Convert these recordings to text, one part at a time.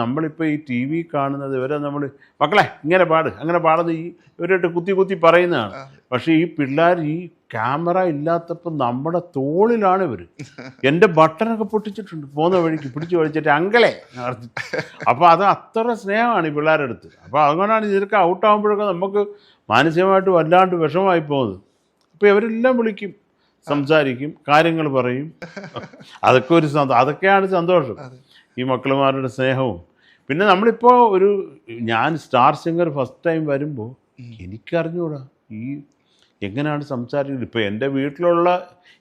നമ്മളിപ്പോൾ ഈ T V കാണുന്നത് ഇവരെ നമ്മൾ മക്കളെ ഇങ്ങനെ പാട് അങ്ങനെ പാടുന്നത് ഇവരായിട്ട് കുത്തി കുത്തി പറയുന്നതാണ്. പക്ഷേ ഈ പിള്ളേർ ഈ ക്യാമറ ഇല്ലാത്തപ്പോൾ നമ്മുടെ തോളിലാണ് ഇവർ. എൻ്റെ ബട്ടനൊക്കെ പൊട്ടിച്ചിട്ടുണ്ട് പോകുന്ന വഴിക്ക് പിടിച്ച് വലിച്ചിട്ട് അങ്കളെ പറഞ്ഞിട്ട്. അപ്പോൾ അത് അത്ര സ്നേഹമാണ് ഈ പിള്ളേരുടെ അടുത്ത്. അപ്പോൾ അതുകൊണ്ടാണ് ഇതൊക്കെ ഔട്ടാകുമ്പോഴൊക്കെ നമുക്ക് മാനസികമായിട്ട് വല്ലാണ്ട് വിഷമമായി പോകുന്നത്. അപ്പോൾ ഇവരെല്ലാം വിളിക്കും, സംസാരിക്കും, കാര്യങ്ങൾ പറയും. അതൊക്കെ ഒരു അതൊക്കെയാണ് സന്തോഷം, ഈ മക്കളുമാരുടെ സ്നേഹവും. പിന്നെ നമ്മളിപ്പോൾ ഞാൻ സ്റ്റാർ സിംഗർ ഫസ്റ്റ് ടൈം വരുമ്പോൾ എനിക്കറിഞ്ഞൂടാ ഈ എങ്ങനെയാണ് സംസാരിക്കുന്നത്. ഇപ്പോൾ എൻ്റെ വീട്ടിലുള്ള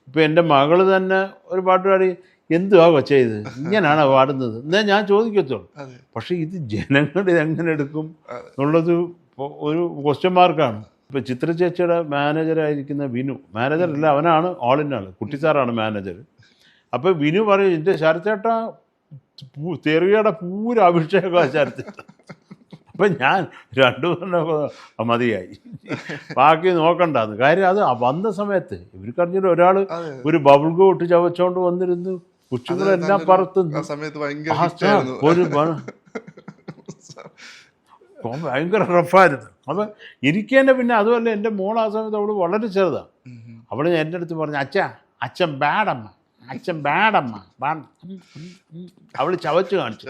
ഇപ്പോൾ എൻ്റെ മകൾ തന്നെ ഒരു പാട്ട് പാടി എന്തുവാ ചെയ്ത് ഇങ്ങനെയാണോ പാടുന്നത് എന്നേ ഞാൻ ചോദിക്കത്തുള്ളൂ. പക്ഷേ ഇത് ജനങ്ങൾ ഇതെങ്ങനെ എടുക്കും എന്നുള്ളത് ഒരു ക്വസ്റ്റ്യൻ മാർക്കാണ്. ഇപ്പോൾ ചിത്ര ചേച്ചിയുടെ മാനേജറായിരിക്കുന്ന വിനു, മാനേജറല്ല അവനാണ് ഓൾ ഇൻ ആൾ, കുട്ടിസാറാണ് മാനേജർ. അപ്പോൾ വിനു പറയും എൻ്റെ ശരത്തേട്ട തെറിയുടെ പൂര അഭിഷേകമാണ് ശരത്തേട്ട. അപ്പം ഞാൻ രണ്ടു മതിയായി, ബാക്കി നോക്കണ്ടെന്ന്. കാര്യം അത് വന്ന സമയത്ത് ഇവർക്കറിഞ്ഞിട്ട് ഒരാൾ ഒരു ബബിൾ ഗം ഇട്ട് ചവച്ചോണ്ട് വന്നിരുന്നു, കൊച്ചുങ്ങളെല്ലാം പറത്തുന്നു. ഒരു ഭയങ്കര റഫായിരുന്നു. അപ്പം എനിക്ക് തന്നെ പിന്നെ അതുമല്ല, എൻ്റെ മോൾ ആ സമയത്ത് അവൾ വളരെ ചെറുതാണ്. അവൾ എൻ്റെ അടുത്ത് പറഞ്ഞു അച്ഛൻ ബാഡമ്മ, അച്ഛൻ ബാഡമ്മ. അവൾ ചവച്ച് കാണിച്ചു.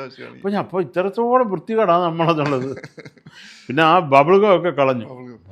അപ്പോൾ ഇത്രത്തോളം വൃത്തികേടാണ് നമ്മളെന്നുള്ളത്. പിന്നെ ആ ബബിൾ ഗം ഒക്കെ കളഞ്ഞു.